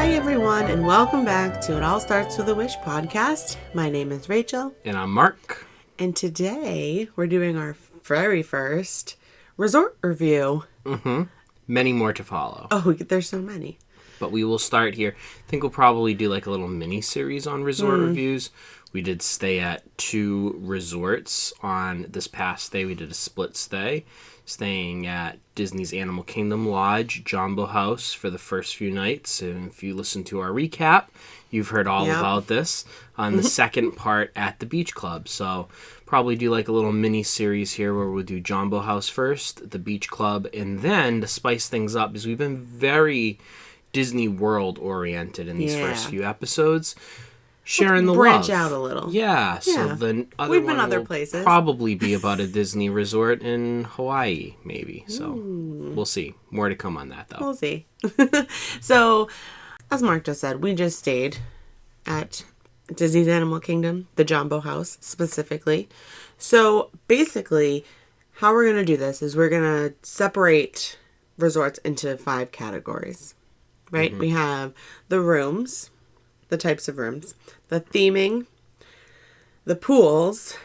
Hi, everyone, and welcome back to It All Starts With a Wish podcast. My name is Rachel. And I'm Mark. And today we're doing our very first resort review. Mm-hmm. Many more to follow. Oh, there's so many. But we will start here. I think we'll probably do like a little mini-series on resort reviews. We did stay at 2 resorts on this past stay. We did a split stay. Staying at Disney's Animal Kingdom Lodge, Jambo House for the first few nights. And if you listen to our recap, you've heard all about this. On the second part at the Beach Club. So probably do like a little mini-series here where we'll do Jambo House first, the Beach Club, and then to spice things up, because we've been very Disney World oriented in these first few episodes. Sharing the branch love. Out a little. Yeah, so the other We've been one other will places. probably be about a Disney resort in Hawaii, maybe. So we'll see. More to come on that, though. We'll see. So, as Mark just said, we just stayed at Disney's Animal Kingdom, the Jambo House specifically. So, basically, how we're going to do this is we're going to separate resorts into 5 categories, right? Mm-hmm. We have the rooms, the types of rooms, the theming, the pools,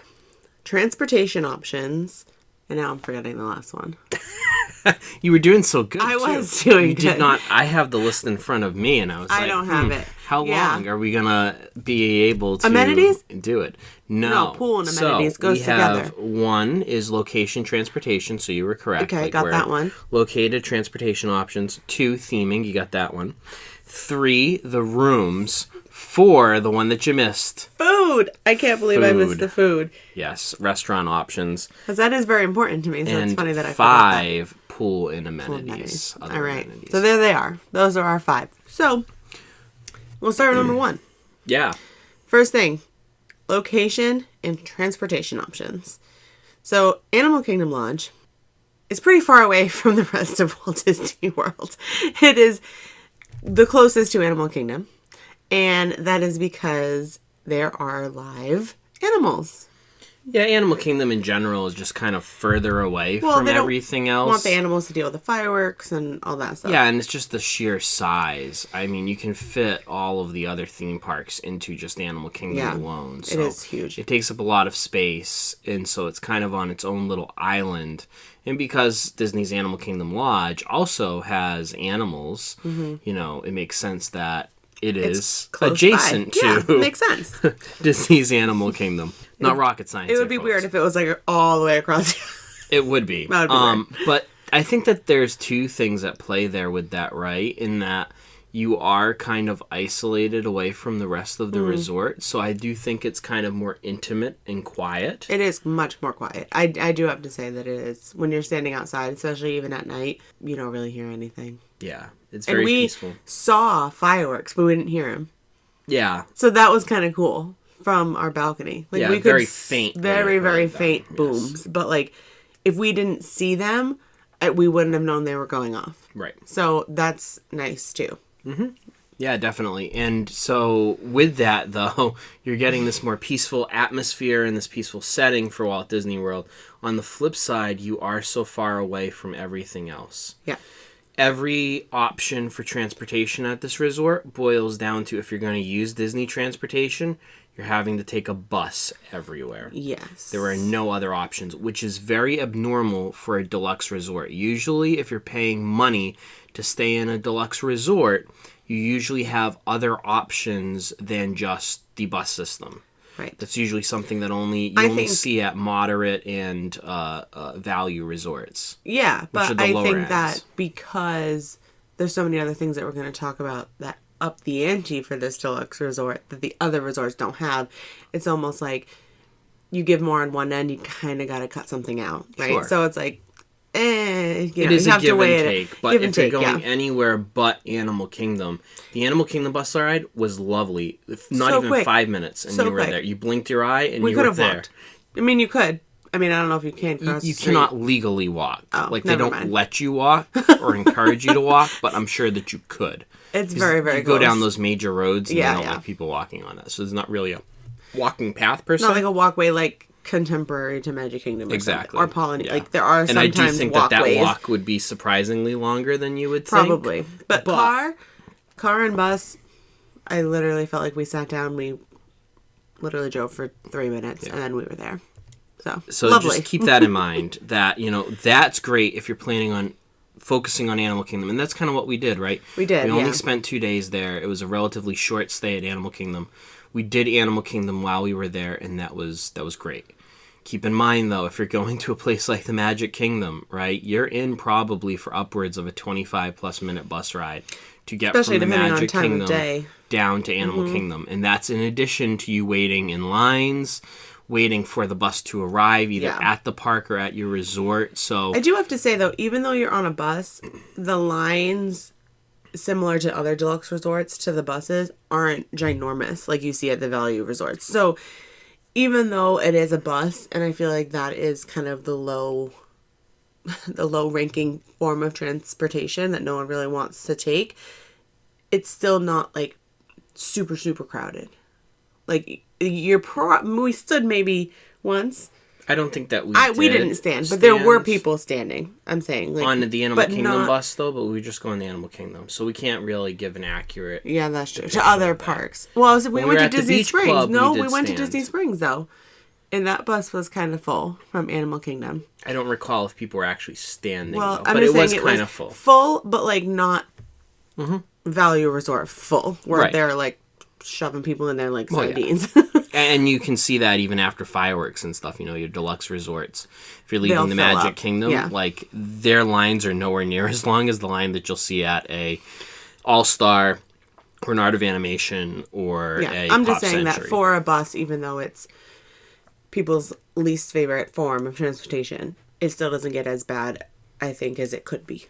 transportation options, and now I'm forgetting the last one. You were doing so good, I was doing you good. Did not. I have the list in front of me, and I was like, I don't have it. How long are we going to be able to amenities? Do it? No, pool and amenities goes together. So we have one is location transportation, so you were correct. Okay, got that one. Located transportation options. 2, theming, you got that one. 3, the rooms. 4, the one that you missed. Food! I can't believe I missed the food. Yes, restaurant options. Because that is very important to me, so it's funny that I forgot that. 5, pool and amenities. All right, so there they are. Those are our 5. So, we'll start with number 1. Yeah. First thing, location and transportation options. So, Animal Kingdom Lodge is pretty far away from the rest of Walt Disney World. It is the closest to Animal Kingdom. And that is because there are live animals. Yeah, Animal Kingdom in general is just kind of further away from everything else. Want the animals to deal with the fireworks and all that stuff. Yeah, and it's just the sheer size. I mean, you can fit all of the other theme parks into just Animal Kingdom alone. So it is huge. It takes up a lot of space, and so it's kind of on its own little island. And because Disney's Animal Kingdom Lodge also has animals, you know, it makes sense that it's adjacent to makes sense. Disney's Animal Kingdom. Not rocket science. It would be weird if it was like all the way across. It would be. That would be weird. But I think that there's 2 things at play there with that, right? In that you are kind of isolated away from the rest of the resort. So I do think it's kind of more intimate and quiet. It is much more quiet. I do have to say that it is. When you're standing outside, especially even at night, you don't really hear anything. Yeah, it's very peaceful. And we saw fireworks, but we didn't hear them. Yeah. So that was kind of cool from our balcony. Like we could very faint. Very faint booms. Yes. But like, if we didn't see them, we wouldn't have known they were going off. Right. So that's nice too. Mm-hmm. Yeah, definitely. And so with that, though, you're getting this more peaceful atmosphere and this peaceful setting for Walt Disney World. On the flip side, you are so far away from everything else. Yeah. Every option for transportation at this resort boils down to, if you're going to use Disney transportation, you're having to take a bus everywhere. Yes. There are no other options, which is very abnormal for a deluxe resort. Usually, if you're paying money to stay in a deluxe resort, you usually have other options than just the bus system. Right. That's usually something that you only see at moderate and value resorts. Yeah, but I think that because there's so many other things that we're going to talk about that up the ante for this deluxe resort that the other resorts don't have, it's almost like you give more on one end, you kind of got to cut something out, right? Sure. So it's like, it is a give and take. But if you're going yeah. anywhere but Animal Kingdom, the Animal Kingdom bus ride was lovely. Not so even quick. 5 minutes, and so you were quick. there. You blinked your eye, and we you were there. Walked. I mean, you could. I mean, I don't know if you can cross You the street. cannot legally walk. Like, they don't let you walk or encourage you to walk, but I'm sure that you could. It's very, very you close. go down those major roads, and they don't like people walking on that. So there's not really a walking path, per se. Not like a walkway like contemporary to Magic Kingdom or Polynesian. Yeah. Like, there are sometimes walkways. And I do think walkways. that walk would be surprisingly longer than you would think. Probably. But car and bus, I literally felt like we sat down, we literally drove for 3 minutes, and then we were there. So lovely. Just keep that in mind, that, that's great if you're planning on focusing on Animal Kingdom. And that's kind of what we did, right? We did, We only spent 2 days there. It was a relatively short stay at Animal Kingdom. We did Animal Kingdom while we were there, and that was great. Keep in mind, though, if you're going to a place like the Magic Kingdom, right, you're in probably for upwards of a 25-plus minute bus ride to get Especially from the Magic Kingdom day. down to Animal Kingdom. And that's in addition to you waiting in lines, waiting for the bus to arrive, either at the park or at your resort. So I do have to say, though, even though you're on a bus, the lines, similar to other deluxe resorts, to the buses, aren't ginormous like you see at the value resorts. So even though it is a bus, and I feel like that is kind of the low ranking form of transportation that no one really wants to take, it's still not like super, super crowded. Like, we stood maybe once. I don't think that we didn't stand, but there were people standing. I'm saying, like, on the Animal Kingdom bus, though, but we were just going to Animal Kingdom, so we can't really give an accurate. Yeah, that's true. To other parks. Well, we went to Disney Springs. Club, we went to Disney Springs, though, and that bus was kind of full from Animal Kingdom. I don't recall if people were actually standing. Well, but it was kind of full. Full, but like not value resort full, where they're like shoving people in there like sardines. Yeah. And you can see that even after fireworks and stuff, your deluxe resorts. If you're leaving the Magic Kingdom, like, their lines are nowhere near as long as the line that you'll see at a All-Star or an Art of Animation or a I'm just Pop saying Century. that for a bus, even though it's people's least favorite form of transportation, it still doesn't get as bad, I think, as it could be.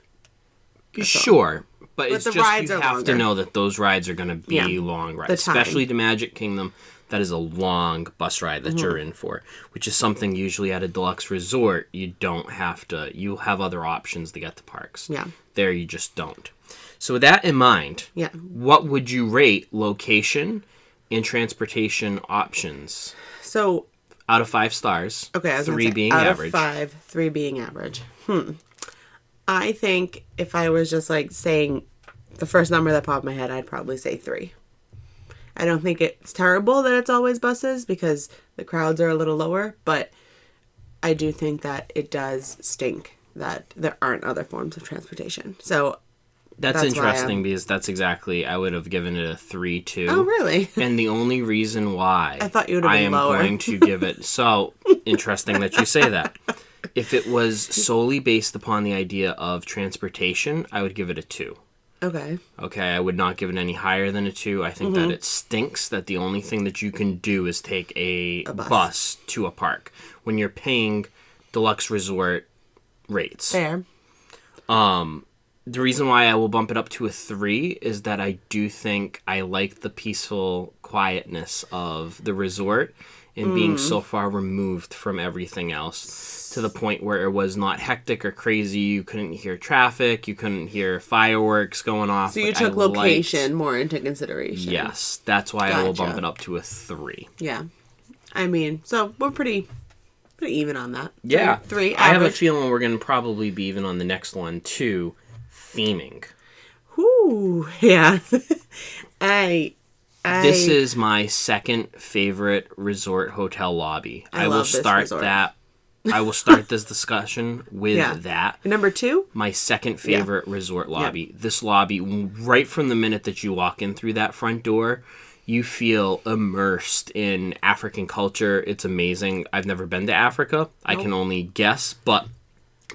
Sure. But it's the just rides you are have longer. to know that those rides are going to be long rides. Especially the Magic Kingdom. That is a long bus ride that you're in for, which is something usually at a deluxe resort you don't have to. You have other options to get to parks. Yeah. There you just don't. So with that in mind, what would you rate location and transportation options? So out of 5 stars. Okay, I was 3 gonna say, being out average. Of 5, 3 being average. I think if I was just like saying the first number that popped in my head, I'd probably say 3. I don't think it's terrible that it's always buses because the crowds are a little lower, but I do think that it does stink that there aren't other forms of transportation. So that's interesting because that's exactly, I would have given it a 3 too. Oh, really? And the only reason why I thought you would have been lower. going to give it, so interesting that you say that. If it was solely based upon the idea of transportation, I would give it a 2. Okay, I would not give it any higher than a 2. I think that it stinks that the only thing that you can do is take a bus to a park when you're paying deluxe resort rates. Fair. The reason why I will bump it up to a 3 is that I do think I like the peaceful quietness of the resort and being so far removed from everything else to the point where it was not hectic or crazy. You couldn't hear traffic. You couldn't hear fireworks going off. So you took location more into consideration. Yes. That's why I will bump it up to a 3. Yeah. I mean, so we're pretty even on that. Yeah. 3 average. I have a feeling we're going to probably be even on the next one, too. Theming. Ooh, yeah. This is my second favorite resort hotel lobby. I will start that. I will start this discussion with that. Number 2? My second favorite resort lobby. Yeah. This lobby, right from the minute that you walk in through that front door, you feel immersed in African culture. It's amazing. I've never been to Africa. Nope. I can only guess, but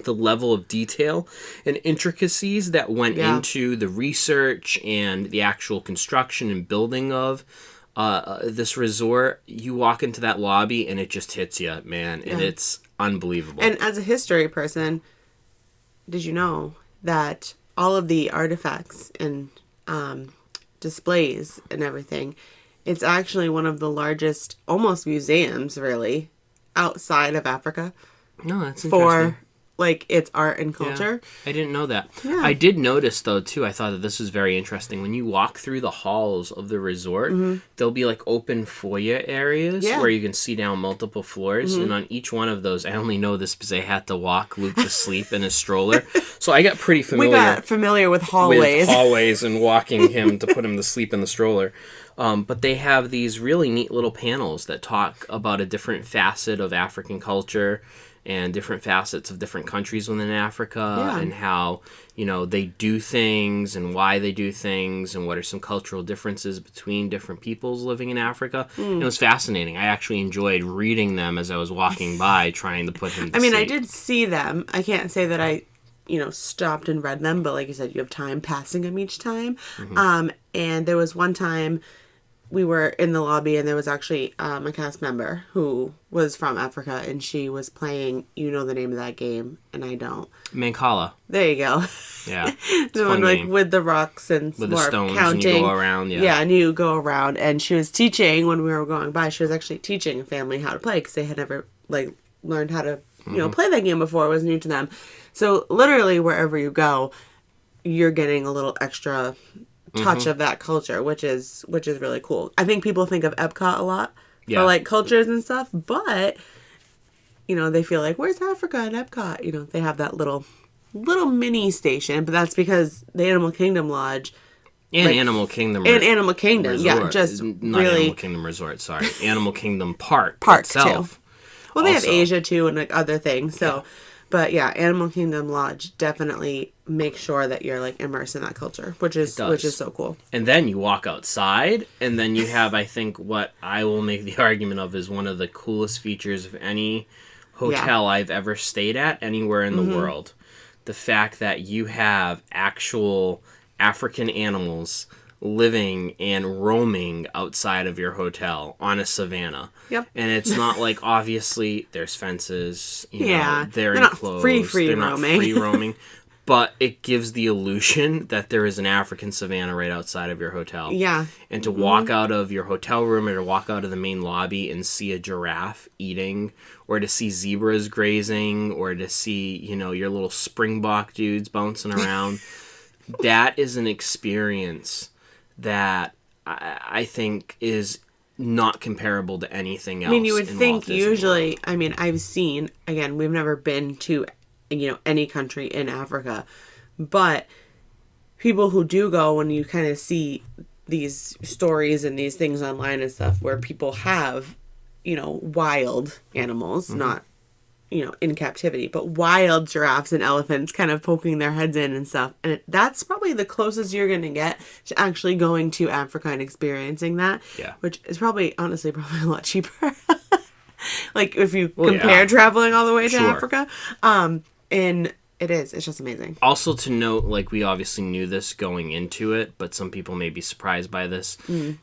the level of detail and intricacies that went into the research and the actual construction and building of this resort, you walk into that lobby and it just hits you, man, and it's unbelievable. And as a history person, did you know that all of the artifacts and displays and everything, it's actually one of the largest, almost museums, really, outside of Africa. No, that's interesting. like its art and culture. I didn't know that. Yeah. I did notice, though, too, I thought that this was very interesting. When you walk through the halls of the resort, there'll be like open foyer areas where you can see down multiple floors. And on each one of those, I only know this because I had to walk Luke to sleep in his stroller. So I got pretty familiar. We got familiar with hallways. And walking him to put him to sleep in the stroller. But they have these really neat little panels that talk about a different facet of African culture and different facets of different countries within Africa and how, they do things and why they do things and what are some cultural differences between different peoples living in Africa. And it was fascinating. I actually enjoyed reading them as I was walking by trying to put him to sleep. I did see them. I can't say that I stopped and read them, but like you said, you have time passing them each time. And there was one time we were in the lobby and there was actually a cast member who was from Africa and she was playing, the name of that game, and I don't. Mancala. There you go. Yeah. The one like with the rocks and with more the stones counting. And you go around. Yeah, and you go around. And she was teaching when we were going by. She was actually teaching a family how to play because they had never learned how to play that game before. It was new to them. So literally wherever you go, you're getting a little extra touch of that culture, which is really cool. I think people think of Epcot a lot for like cultures and stuff, but they feel like, where's Africa and Epcot? They have that little mini station, but that's because the Animal Kingdom Lodge and Animal Kingdom Animal Kingdom Resort. just not really Animal Kingdom Resort, sorry. Animal Kingdom Park too. itself. Well, they have Asia too and like other things. So but yeah, Animal Kingdom Lodge definitely makes sure that you're like immersed in that culture, which is so cool. And then you walk outside, and then you have, I think, what I will make the argument of is one of the coolest features of any hotel I've ever stayed at anywhere in the world. The fact that you have actual African animals living and roaming outside of your hotel on a savanna. Yep. And it's not like, obviously, there's fences, they're not enclosed. free they're roaming. not free roaming. But it gives the illusion that there is an African savanna right outside of your hotel. Yeah. And to walk out of your hotel room or to walk out of the main lobby and see a giraffe eating, or to see zebras grazing, or to see, your little springbok dudes bouncing around, that is an experience that I think is not comparable to anything else. You would think usually, I've seen, again, we've never been to, any country in Africa, but people who do go, when you kind of see these stories and these things online and stuff where people have, wild animals, not, in captivity, but wild giraffes and elephants kind of poking their heads in and stuff. And that's probably the closest you're going to get to actually going to Africa and experiencing that. Yeah. Which is honestly, probably a lot cheaper. Like if you compare traveling all the way to Africa. And it's just amazing. Also to note, like we obviously knew this going into it, but some people may be surprised by this.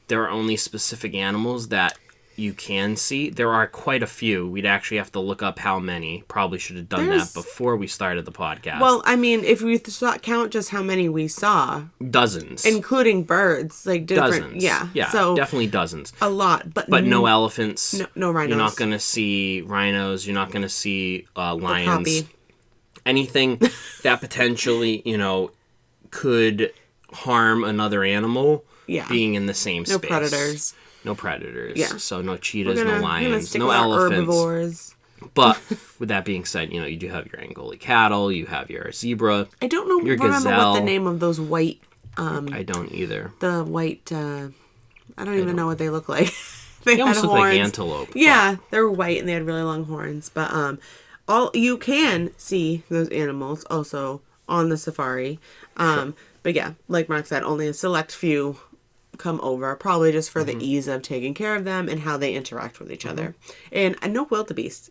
There are only specific animals that you can see. There are quite a few. We'd actually have to look up how many. Probably should have done that before we started the podcast. Well, if we count just how many we saw. Dozens. Including birds. Like different. Dozens. Yeah, so definitely dozens. A lot. But no elephants. No rhinos. You're not going to see rhinos. You're not going to see lions. Anything that potentially, could harm another animal being in the same space. No predators. Yeah. So no cheetahs, no lions, no elephants. Herbivores. But with that being said, you do have your Angoli cattle, you have your zebra. I don't know. Your remember gazelle. what the name of those white. I don't either. The white. I don't even know what they look like. They almost look like antelope. Yeah, they're white and they had really long horns. But you can see those animals also on the safari. But yeah, like Mark said, only a select few come over, probably just for the ease of taking care of them and how they interact with each other. And no wildebeest.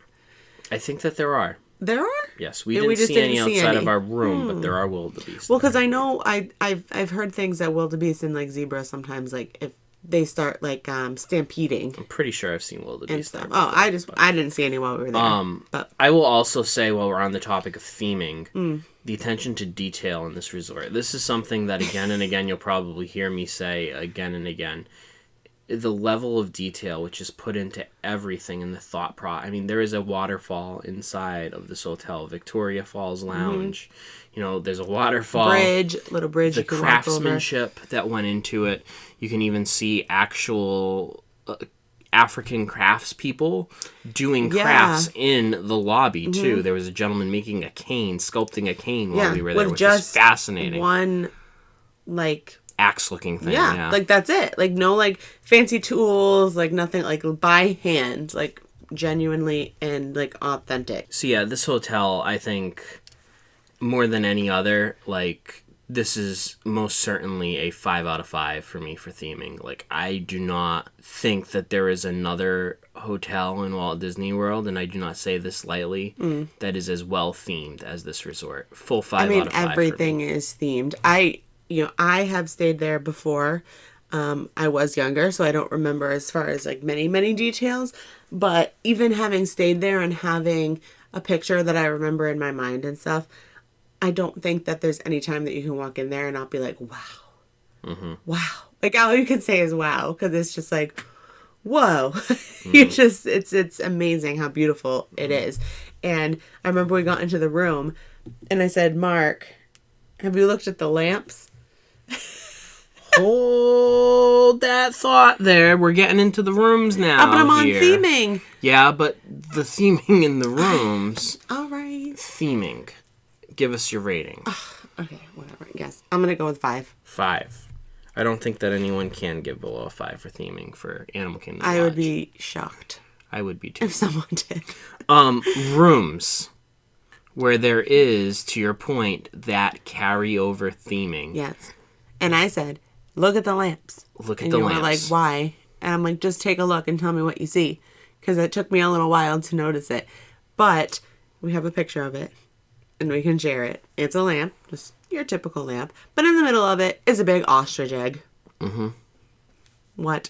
I think that there are. There are? Yes, we didn't see any outside of our room, but there are wildebeest. Well, because I know I've heard things that wildebeest and like zebra sometimes, like if they start like stampeding. I'm pretty sure I've seen wildebeest there. I didn't see any while we were there. But I will also say, while we're on the topic of theming, the attention to detail in this resort. This is something that again and again you'll probably hear me say again and again. the level of detail which is put into everything in the thought I mean, there is a waterfall inside of this hotel, Victoria Falls Lounge. You know, there's a waterfall. Little bridge. The you can walk over. craftsmanship that went into it. You can even see actual African craftspeople doing crafts in the lobby, too. There was a gentleman making a cane, sculpting a cane while we were there, which is fascinating. One, like... axe-looking thing, yeah. Like, that's it. Like, no, like, fancy tools, like, nothing, like, by hand. Like, genuinely and, like, authentic. So, yeah, this hotel, I think, more than any other, like, this is most certainly a 5 out of 5 for me for theming. Like, I do not think that there is another hotel in Walt Disney World, and I do not say this lightly, that is as well themed as this resort. Full 5 out of 5 everything is themed. I have stayed there before. I was younger, so I don't remember as far as like many details. But even having stayed there and having a picture that I remember in my mind and stuff, I don't think that there's any time that you can walk in there and not be like, wow, wow. Like all you can say is wow, because it's just like, whoa. It's amazing how beautiful it is. And I remember we got into the room, and I said, Mark, have you looked at the lamps? Hold that thought there. We're getting into the rooms now. But I'm on theming. Yeah, but the theming in the rooms. All right. Theming. Give us your rating. Okay, whatever. Yes. I'm going to go with 5. 5. I don't think that anyone can give below a 5 for theming for Animal Kingdom Lodge. I would be shocked. I would be too. If someone did. Rooms. Where there is, to your point, that carryover theming. Yes. And I said, look at the lamps. Look at the lamps. And you were like, why? And I'm like, just take a look and tell me what you see. Because it took me a little while to notice it. But we have a picture of it. And we can share it. It's a lamp. Just your typical lamp. But in the middle of it is a big ostrich egg. Mm-hmm. What?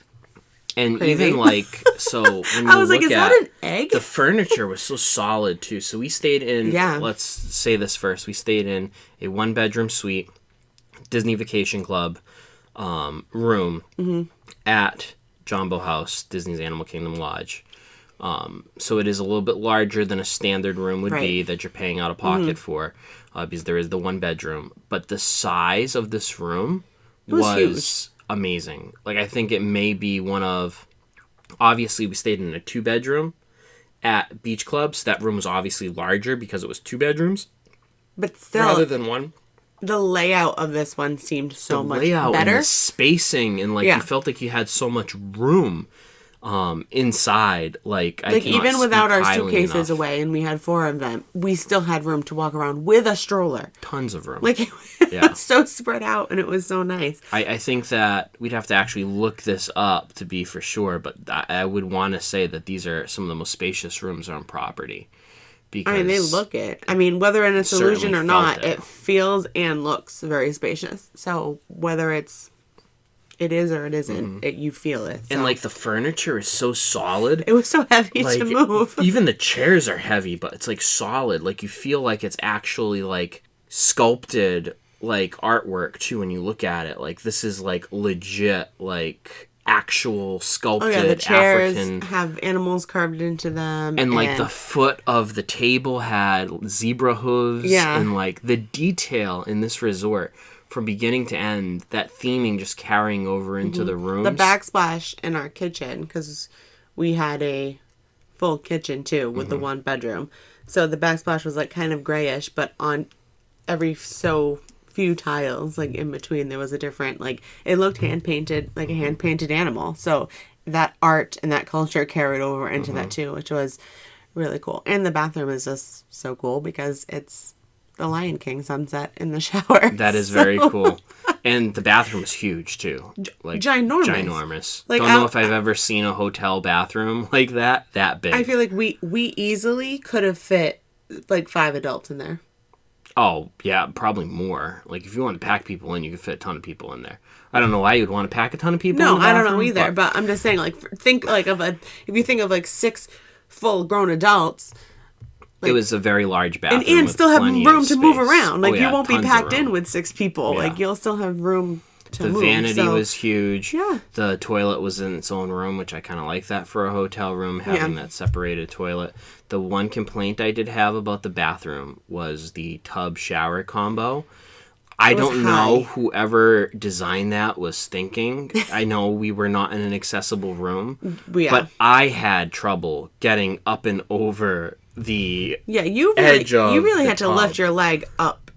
And crazy. Even like, so when I was like, is that an egg? The furniture was so solid too. So we stayed in, let's say this first. We stayed in a 1-bedroom suite, Disney Vacation Club room at Jambo House, Disney's Animal Kingdom Lodge. So it is a little bit larger than a standard room would be that you're paying out of pocket for, because there is the 1-bedroom. But the size of this room was amazing. Like, I think it may be one of... Obviously, we stayed in a 2-bedroom at Beach Club, so that room was obviously larger because it was 2 bedrooms. But still... rather than one. The layout of this one seemed so much better. And the spacing, and, like, you felt like you had so much room inside. Like even without our suitcases away, and we had 4 of them, we still had room to walk around with a stroller. Tons of room. Like, it was so spread out, and it was so nice. I think that we'd have to actually look this up to be for sure, but I would want to say that these are some of the most spacious rooms on property. Because I mean, they look it. I mean, whether it's illusion or not, it feels and looks very spacious. So whether it is or it isn't, you feel it. So. And, like, the furniture is so solid. It was so heavy to move. Even the chairs are heavy, but it's, like, solid. Like, you feel like it's actually, like, sculpted, like, artwork, too, when you look at it. Like, this is, like, legit, like, actual sculpted the chairs African... have animals carved into them. And, like, the foot of the table had zebra hooves. Yeah. And, like, the detail in this resort... from beginning to end, that theming just carrying over into the rooms. The backsplash in our kitchen, because we had a full kitchen too with the 1-bedroom. So the backsplash was like kind of grayish, but on every so few tiles, like in between, there was a different, like, it looked hand painted, like a hand painted animal. So that art and that culture carried over into that too, which was really cool. And the bathroom is just so cool because it's the Lion King sunset in the shower. That is very cool. And the bathroom is huge, too. Like, ginormous. Like, don't know if I've ever seen a hotel bathroom like that big. I feel like we easily could have fit, like, 5 adults in there. Oh, yeah, probably more. Like, if you want to pack people in, you could fit a ton of people in there. I don't know why you'd want to pack a ton of people in the bathroom. No, I don't know either, but I'm just saying, like, if you think of, like, 6 full-grown adults... Like, it was a very large bathroom. And still have room to move around. Like, you won't be packed in with 6 people. Yeah. Like, you'll still have room The move. vanity So, was huge. Yeah. The toilet was in its own room, which I kind of like that for a hotel room, having that separated toilet. The one complaint I did have about the bathroom was the tub shower combo. I don't know whoever designed that was thinking. I know we were not in an accessible room, but I had trouble getting up and over the edge of you really the had to tub. lift your leg up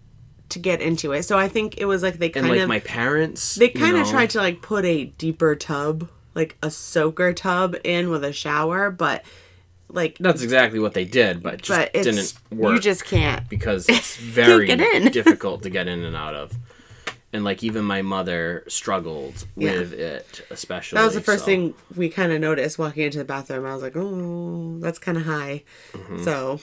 to get into it. So I think it was like they kind of my parents, they kind of tried to like put a deeper tub, like a soaker tub in with a shower, but like that's exactly what they did, but just didn't work. You just can't because it's very get in. difficult to get in and out of. And like even my mother struggled with it, especially. That was the first thing we kind of noticed walking into the bathroom. I was like, "Oh, that's kind of high." Mm-hmm. So,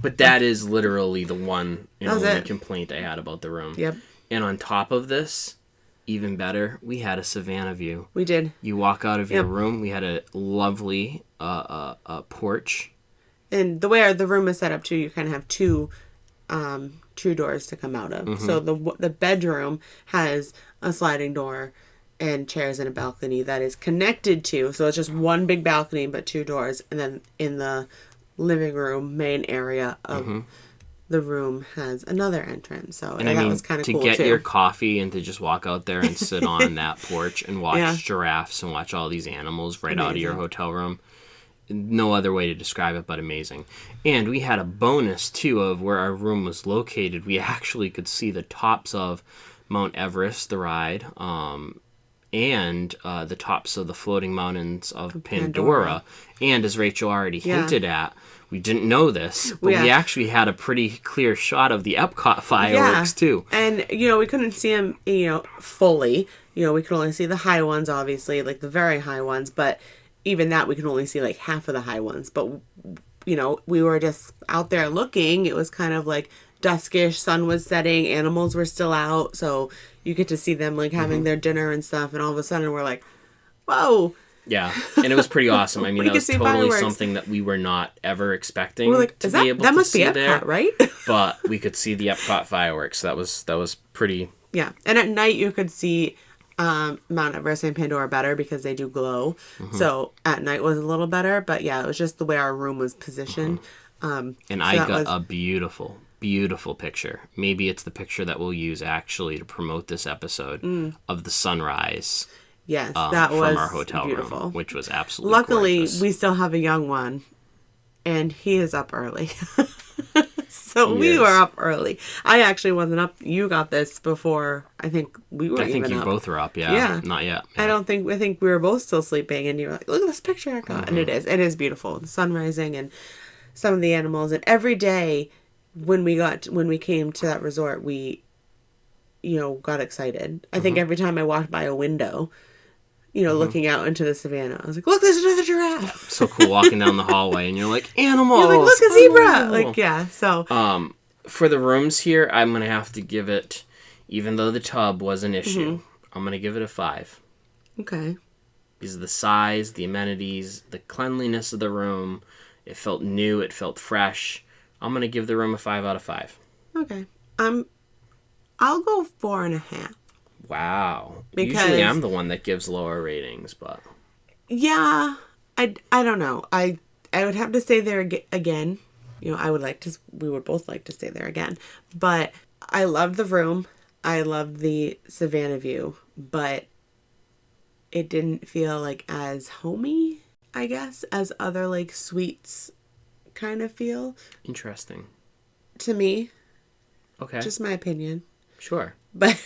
but that is literally the one only complaint I had about the room. Yep. And on top of this, even better, we had a Savannah view. We did. You walk out of your room, we had a lovely porch. And the way the room is set up too, you kind of have two doors to come out of. Mm-hmm. So the bedroom has a sliding door and chairs and a balcony that is connected to. So it's just one big balcony but two doors. And then in the living room main area of the room has another entrance. So and that was kind of cool too. To get your coffee and to just walk out there and sit on that porch and watch giraffes and watch all these animals right out of your hotel room. No other way to describe it but amazing. And we had a bonus too of where our room was located. We actually could see the tops of Mount Everest, the ride, and the tops of the floating mountains of Pandora. And as Rachel already hinted at, we didn't know this, but we actually had a pretty clear shot of the Epcot fireworks too. And, we couldn't see them, fully. We could only see the high ones, obviously, like the very high ones, but even that we could only see like half of the high ones. But, we were just out there looking. It was kind of like duskish, sun was setting, animals were still out. So you get to see them like having their dinner and stuff. And all of a sudden we're like, whoa. Yeah. And it was pretty awesome. I mean, that was totally fireworks. Something that we were not ever expecting we're like, to be able to see. That must be Epcot, there, right? But we could see the Epcot fireworks. That was pretty. Yeah. And at night you could see Mount Everest and Pandora better because they do glow. So at night was a little better, but it was just the way our room was positioned. And I got a beautiful picture. Maybe it's the picture that we'll use actually to promote this episode of the sunrise. Yes, that was from our hotel beautiful room, which was absolutely Luckily, gorgeous. We still have a young one, and he is up early. So we were up early. I actually wasn't up. You got this before. I think we were. I think you both were up. Yeah. Not yet. Yeah. I think we were both still sleeping, and you were like, "Look at this picture I got," and it is beautiful. The sun rising and some of the animals, and every day when we came to that resort, we, got excited. I think every time I walked by a window, looking out into the savannah, I was like, "Look, there's another giraffe!" So cool walking down the hallway, and you're like, "Animals!" You're like, "Look, a zebra!" Like, yeah. So, for the rooms here, I'm gonna have to give it, even though the tub was an issue, I'm gonna give it a 5. Okay. Because of the size, the amenities, the cleanliness of the room, it felt new, it felt fresh. I'm gonna give the room a 5 out of 5. Okay. I'll go 4.5. Wow. Because usually I'm the one that gives lower ratings, but yeah, I don't know. I would have to stay there again. We would both like to stay there again. But I love the room. I love the Savannah view, but it didn't feel like as homey, I guess, as other like suites kind of feel. Interesting. To me. Okay. Just my opinion. Sure. But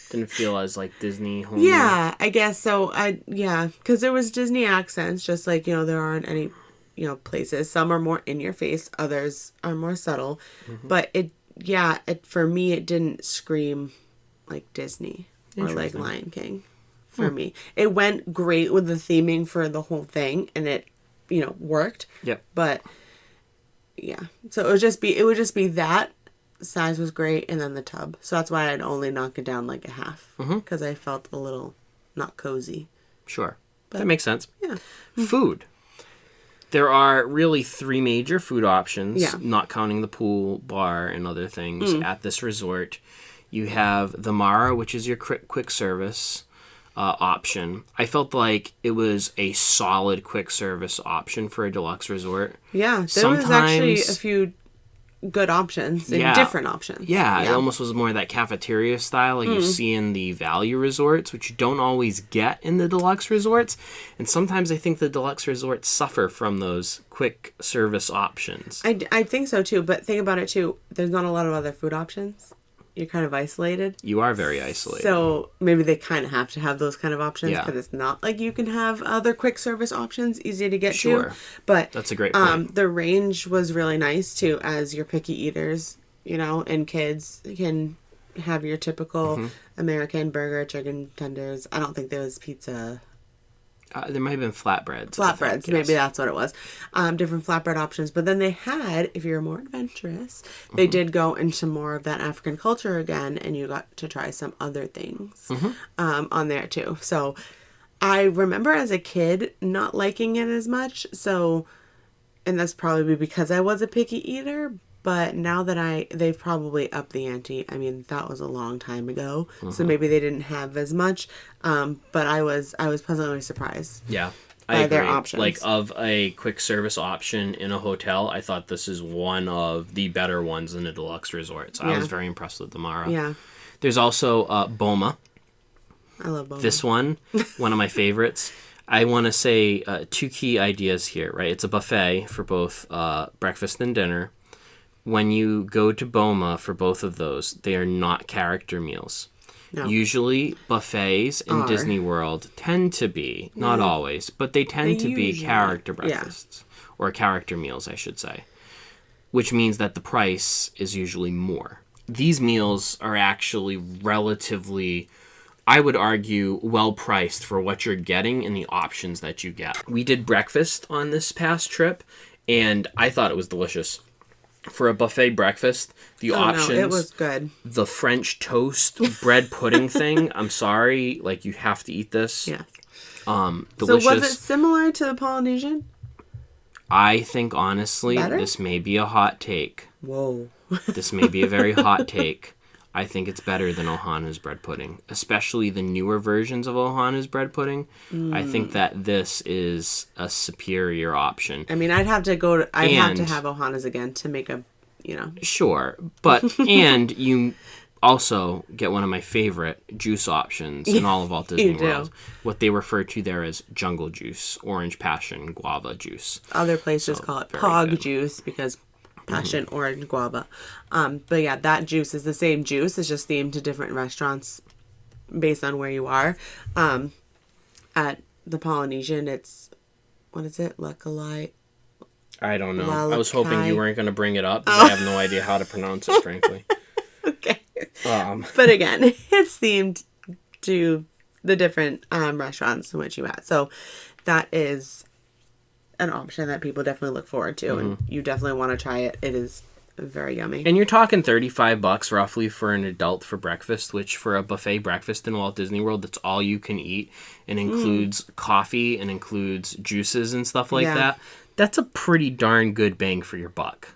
didn't feel as like Disney homey. Yeah, I guess so. Because there was Disney accents, just like, there aren't any, places. Some are more in your face, others are more subtle. But for me, it didn't scream like Disney or like Lion King for me. It went great with the theming for the whole thing, and it, worked. Yep. But yeah, so it would just be that. Size was great, and then the tub. So that's why I'd only knock it down like a half, because I felt a little not cozy. Sure. But that makes sense. Yeah. Food. There are really 3 major food options, Yeah. not counting the pool, bar, and other things at this resort. You have the Mara, which is your quick service option. I felt like it was a solid quick service option for a deluxe resort. Yeah, there was actually a few good options and different options. Yeah, it almost was more that cafeteria style like you see in the value resorts, which you don't always get in the deluxe resorts. And sometimes I think the deluxe resorts suffer from those quick service options. I think so too, but think about it too. There's not a lot of other food options. You're kind of isolated. You are very isolated. So maybe they kind of have to have those kind of options because it's not like you can have other quick service options easy to get to. But that's a great point. The range was really nice too, as your picky eaters, you know, and kids can have your typical American burger, chicken tenders. I don't think there was pizza. There might have been flatbreads. Flatbreads, maybe that's what it was. Different flatbread options. But then they had, if you're more adventurous, they did go into more of that African culture again, and you got to try some other things on there too. So I remember as a kid not liking it as much. So, and that's probably because I was a picky eater. But now that they've probably upped the ante. I mean, that was a long time ago, so maybe they didn't have as much. But I was pleasantly surprised. Yeah, I agree. Their options. Like of a quick service option in a hotel, I thought this is one of the better ones in a deluxe resort. So I was very impressed with the Mara. Yeah. There's also Boma. I love Boma. This one of my favorites. I want to say two key ideas here, right? It's a buffet for both breakfast and dinner. When you go to Boma for both of those, they are not character meals. No. Usually buffets in Disney World tend to be, not always, but they tend to be character breakfasts. Or character meals, I should say. Which means that the price is usually more. These meals are actually relatively, I would argue, well priced for what you're getting and the options that you get. We did breakfast on this past trip, and I thought it was delicious. For a buffet breakfast, the options... No, it was good. The French toast bread pudding thing, I'm sorry, like, you have to eat this. Yeah. Delicious. So was it similar to the Polynesian? I think, honestly, Better? This may be a hot take. Whoa. This may be a very hot take. I think it's better than Ohana's bread pudding, especially the newer versions of Ohana's bread pudding. I think that this is a superior option. I mean, I'd have to have Ohana's again to make a, you know. Sure, but and you also get one of my favorite juice options in all of Walt Disney World. What they refer to there as jungle juice, orange passion, guava juice. Other places call it pog juice because passion, orange, guava. But yeah, that juice is the same juice. It's just themed to different restaurants based on where you are. At the Polynesian, it's, what is it? Lakalai? I don't know. I was hoping you weren't going to bring it up because I have no idea how to pronounce it, frankly. Okay. But again, it's themed to the different restaurants in which you at. So that is an option that people definitely look forward to, and you definitely want to try it. It is very yummy. And you're talking $35 roughly for an adult for breakfast, which for a buffet breakfast in Walt Disney World, that's all you can eat, and includes coffee and includes juices and stuff like that. That's a pretty darn good bang for your buck.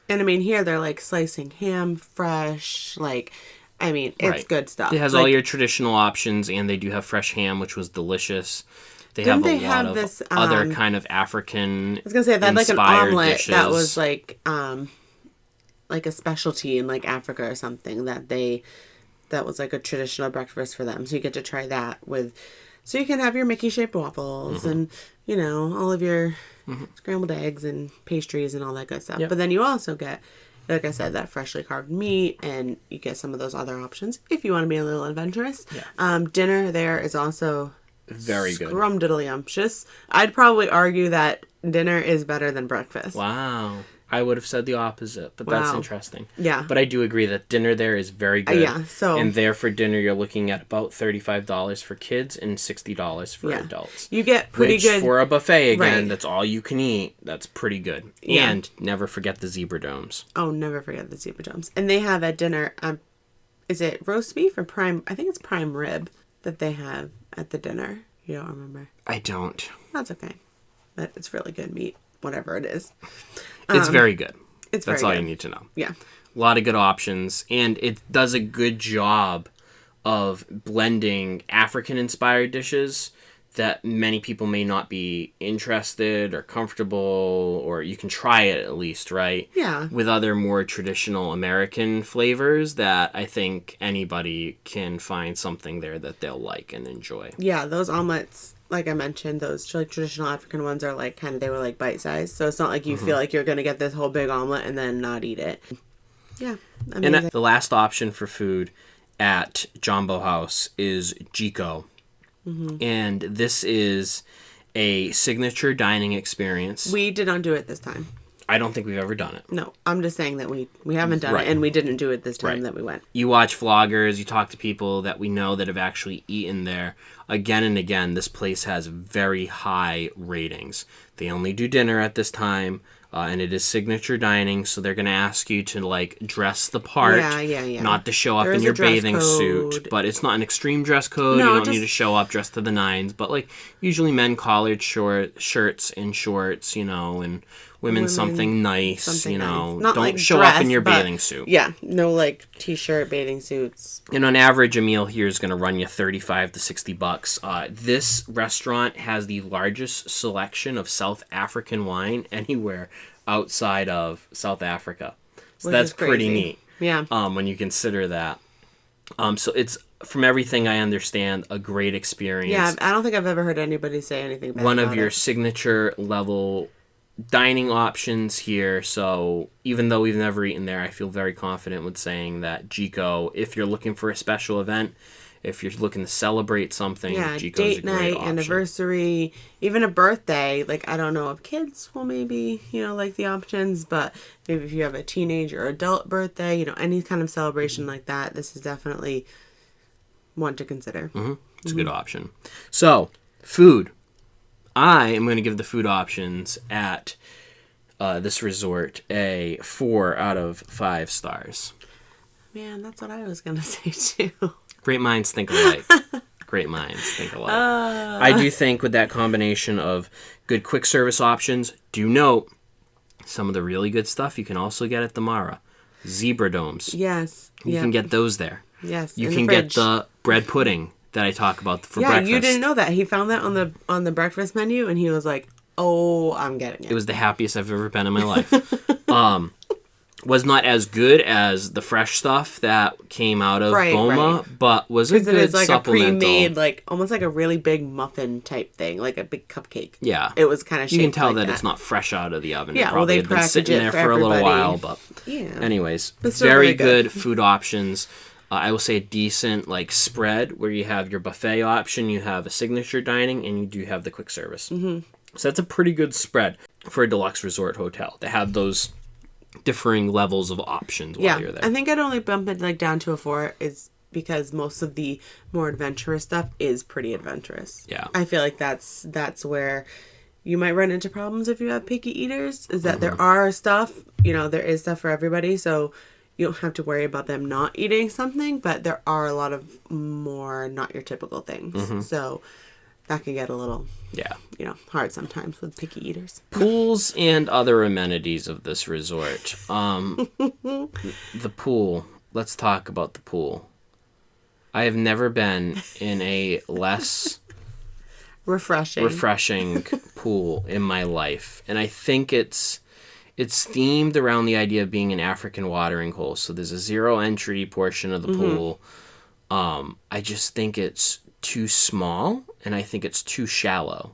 And I mean, here they're like slicing ham fresh, like, I mean, it's good stuff. It has all your traditional options, and they do have fresh ham, which was delicious. They have a lot of this, other kind of African I was gonna say they had like an omelet dishes. That was like a specialty in like Africa or something that was like a traditional breakfast for them. So you get to try that so you can have your Mickey shaped waffles and, you know, all of your scrambled eggs and pastries and all that good stuff. Yep. But then you also get, like I said, that freshly carved meat, and you get some of those other options if you want to be a little adventurous. Yeah. Dinner there is also very good. Scrumdiddlyumptious. I'd probably argue that dinner is better than breakfast. Wow. I would have said the opposite, but that's interesting. Yeah. But I do agree that dinner there is very good. And there for dinner, you're looking at about $35 for kids and $60 for adults. You get pretty good. For a buffet, again, that's all you can eat. That's pretty good. Yeah. And never forget the zebra domes. Oh, never forget the zebra domes. And they have at dinner, is it roast beef or prime? I think it's prime rib that they have at the dinner. You don't remember? I don't. That's okay. But it's really good meat, whatever it is. It's very good. That's all you need to know. Yeah. A lot of good options, and it does a good job of blending African-inspired dishes that many people may not be interested or comfortable, or you can try it at least, right? Yeah. With other more traditional American flavors that I think anybody can find something there that they'll like and enjoy. Yeah, those omelets, like I mentioned, those like traditional African ones are like kind of, they were like bite-sized. So it's not like you feel like you're going to get this whole big omelet and then not eat it. Yeah. And the last option for food at Jambo House is Jiko. And this is a signature dining experience. We did not do it this time. I don't think we've ever done it. No, I'm just saying that we haven't done it, and we didn't do it this time that we went. You watch vloggers, you talk to people that we know that have actually eaten there. Again and again, this place has very high ratings. They only do dinner at this time, and it is signature dining, so they're going to ask you to, like, dress the part. Yeah. Not to show up There in is your a dress bathing code. suit. But it's not an extreme dress code. No, you don't need to show up dressed to the nines. But, like, usually men shirts and shorts, you know, and women something nice, you know. Nice. Not don't like show up in your bathing suit. Yeah, no, like, t-shirt, bathing suits. And on average, a meal here is going to run you $35 to $60. This restaurant has the largest selection of South African wine anywhere outside of South Africa. So Which that's is crazy. pretty neat. Yeah. When you consider that. So it's, from everything I understand, a great experience. Yeah, I don't think I've ever heard anybody say anything bad One about of your it. signature level dining options here. So even though we've never eaten there, I feel very confident with saying that Jiko, if you're looking for a special event, if you're looking to celebrate something, Jiko's a date great night, option. anniversary, even a birthday. Like, I don't know if kids will maybe, you know, like the options, but maybe if you have a teenage or adult birthday, you know, any kind of celebration like that, this is definitely one to consider. It's a good option. So, food. I am going to give the food options at this resort a 4 out of 5 stars. Man, that's what I was going to say too. Great minds think alike. Great minds think alike. I do think with that combination of good quick service options, do note some of the really good stuff you can also get at the Mara. Zebra domes. Yes. You can get those there. Yes. You in can the get fridge. the bread pudding that I talk about for Yeah, breakfast. you didn't know that. He found that on the breakfast menu, and he was like, "Oh, I'm getting it." It was the happiest I've ever been in my life. Was not as good as the fresh stuff that came out of Boma, but was a good it is like supplemental. a pre-made, like almost like a really big muffin type thing, like a big cupcake. Yeah, it was kind of. You can tell that it's not fresh out of the oven. Yeah, it probably had been sitting there for a little while, but yeah. Anyways, still very really good food options. I will say a decent like spread where you have your buffet option, you have a signature dining, and you do have the quick service. Mm-hmm. So that's a pretty good spread for a deluxe resort hotel to have those differing levels of options while you're there. I think I'd only bump it like down to a 4 is because most of the more adventurous stuff is pretty adventurous. Yeah. I feel like that's where you might run into problems if you have picky eaters, is that there are stuff, you know, there is stuff for everybody, so you don't have to worry about them not eating something, but there are a lot of more not your typical things. So that can get a little, you know, hard sometimes with picky eaters. Pools and other amenities of this resort. The pool. Let's talk about the pool. I have never been in a less refreshing pool in my life. And I think it's themed around the idea of being an African watering hole. So there's a 0 entry portion of the pool. I just think it's too small, and I think it's too shallow.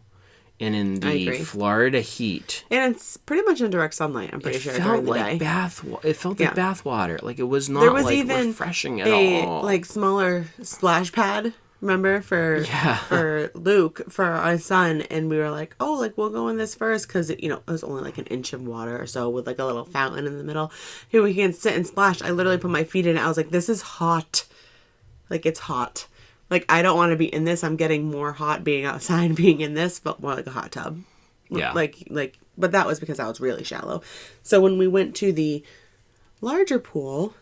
And in the Florida heat, and it's pretty much in direct sunlight, I'm pretty sure, during the day. It felt like bath water. Like, it was not like even refreshing at all. Like smaller splash pad, remember, for Luke, for our son, and we were like, oh, like we'll go in this first because you know it was only like an inch of water or so with like a little fountain in the middle. Here we can sit and splash. I literally put my feet in it. I was like, this is hot. Like, it's hot. Like, I don't want to be in this. I'm getting more hot being outside, being in this, but more like a hot tub. Yeah. But that was because I was really shallow. So when we went to the larger pool,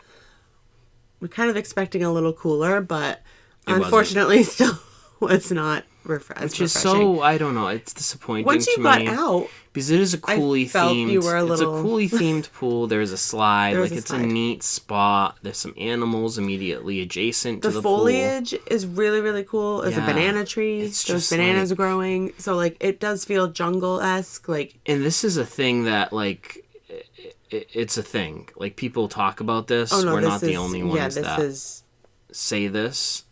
we're kind of expecting a little cooler, but unfortunately still was not Which is so, I don't know, it's disappointing Once you to got me. out, Because it is a coolly felt themed. you were a It's a little- coolly themed pool. There's a slide. There's Like a it's slide. a neat spot. There's some animals immediately adjacent to the the pool. foliage is really, really cool. There's a Yeah. banana tree. It's Those just bananas like- are growing. So, like, it does feel jungle-esque. Like, And this is a thing that, like, it's a thing. Like, people talk about this. oh, no, We're this not is, the only yeah, ones this that is, say this.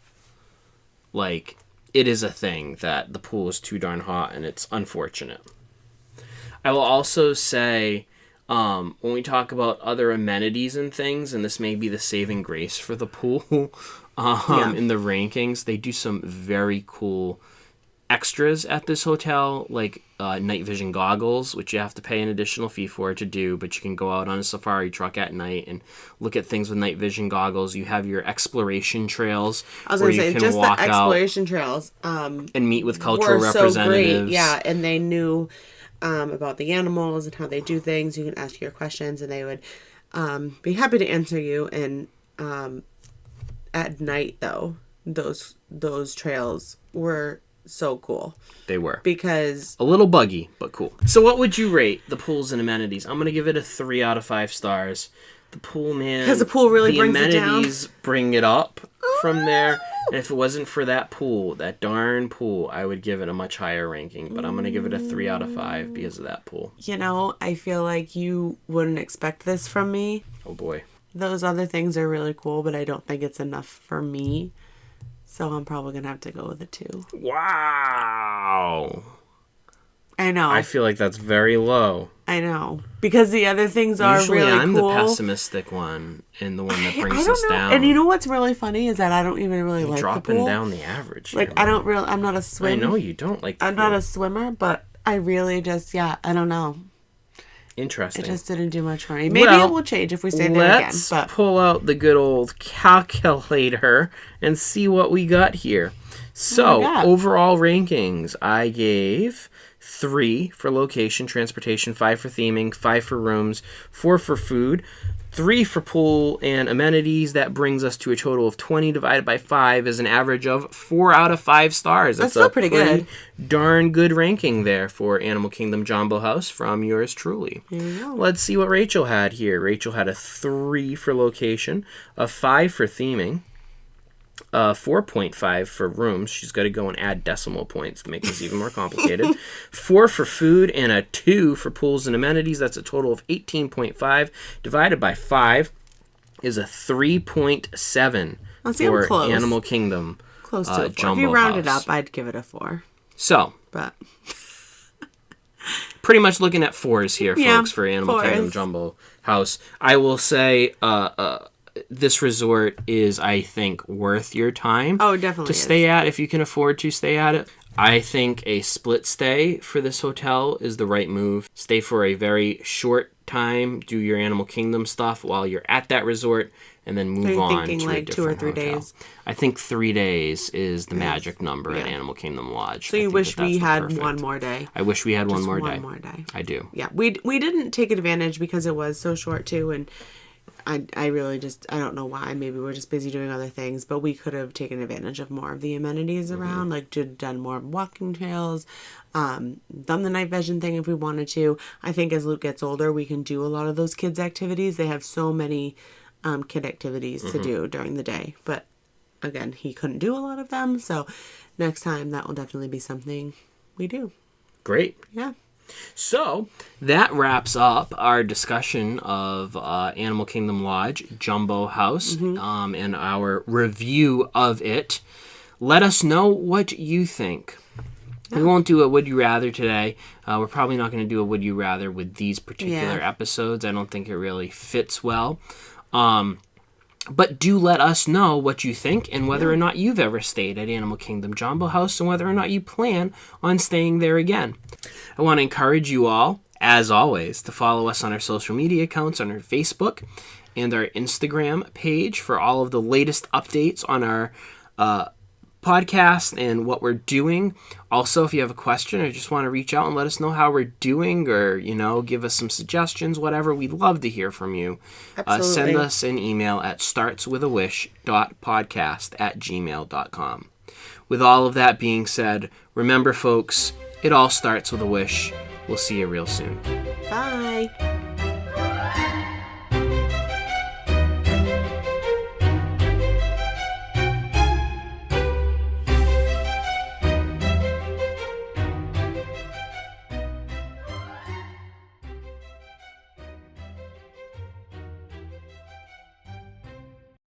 Like, it is a thing that the pool is too darn hot, and it's unfortunate. I will also say, when we talk about other amenities and things, and this may be the saving grace for the pool in the rankings, they do some very cool extras at this hotel, like night vision goggles, which you have to pay an additional fee for to do, but you can go out on a safari truck at night and look at things with night vision goggles. You have your exploration trails I was where going to you say, can just the walk out exploration trails and meet with cultural were so representatives. great. Yeah, and they knew about the animals and how they do things. You can ask your questions, and they would be happy to answer you. And at night, though, those trails were so cool They were. because A little buggy, but cool. So what would you rate the pools and amenities? I'm going to give it a 3 out of 5 stars. The pool, man. 'Cause the pool really brings it down. The amenities bring it up from there. And if it wasn't for that pool, that darn pool, I would give it a much higher ranking. But I'm going to give it a 3 out of 5 because of that pool. you know, I feel like you wouldn't expect this from me. Oh, boy. Those other things are really cool, but I don't think it's enough for me. So I'm probably going to have to go with a 2. Wow. I know. I feel like that's very low. I know. Because the other things are Usually really I'm cool. the pessimistic one and the one that brings I don't us know. down. And you know what's really funny is that I don't even really like the dropping pool. down the average. Like, here, I man. don't really, I'm not a swimmer. I know you don't like the I'm pool. not a swimmer, but I really just, I don't know. Interesting. It just didn't do much for me. Maybe Well, it will change if we stay there again. Let's But pull out the good old calculator and see what we got here. So, got? overall rankings, I gave 3 for location, transportation, 5 for theming, 5 for rooms, 4 for food, 3 for pool and amenities. That brings us to a total of 20 divided by 5 is an average of 4 out of 5 stars. That's still a pretty good. Darn good ranking there for Animal Kingdom Jambo House from yours truly. there you go. Let's see what Rachel had here. Rachel had a 3 for location, a 5 for theming, 4.5 for rooms. She's got to go and add decimal points to make this even more complicated. 4 for food and a 2 for pools and amenities. That's a total of 18.5 divided by 5 is a 3.7 I'll see, I'm for close. Animal Kingdom. Close to a 4. If Jambo you round it House. up, I'd give it a 4. So, But pretty much looking at 4s here, Yeah, folks, for Animal 4s. Kingdom Jambo House. I will say this resort is, I think, worth your time oh, it definitely to is. stay at if you can afford to stay at it. I think a split stay for this hotel is the right move. Stay for a very short time, do your Animal Kingdom stuff while you're at that resort, and then move Are you on thinking to a like 2 or different 3 hotel. days? I think 3 days is the magic number at Animal Kingdom Lodge. So I you think wish that that's we the had perfect. one more day. I wish we had one Just more one day. more day. I do. Yeah, we didn't take advantage because it was so short too, and I really just, I don't know why. Maybe we're just busy doing other things, but we could have taken advantage of more of the amenities around, like done more walking trails, done the night vision thing if we wanted to. I think as Luke gets older, we can do a lot of those kids activities. They have so many kid activities to do during the day, but again, he couldn't do a lot of them. So next time that will definitely be something we do. Great. Yeah. So that wraps up our discussion of Animal Kingdom Lodge, Jambo House, and our review of it. Let us know what you think. We won't do a Would You Rather today. We're probably not going to do a Would You Rather with these particular episodes. I don't think it really fits well. But do let us know what you think and whether or not you've ever stayed at Animal Kingdom Jambo House and whether or not you plan on staying there again. I want to encourage you all, as always, to follow us on our social media accounts, on our Facebook and our Instagram page for all of the latest updates on our podcast and what we're doing. Also, if you have a question or just want to reach out and let us know how we're doing or, give us some suggestions, whatever, we'd love to hear from you. Absolutely. Send us an email at startswithawish.podcast@gmail.com. With all of that being said, remember, folks, it all starts with a wish. We'll see you real soon. Bye.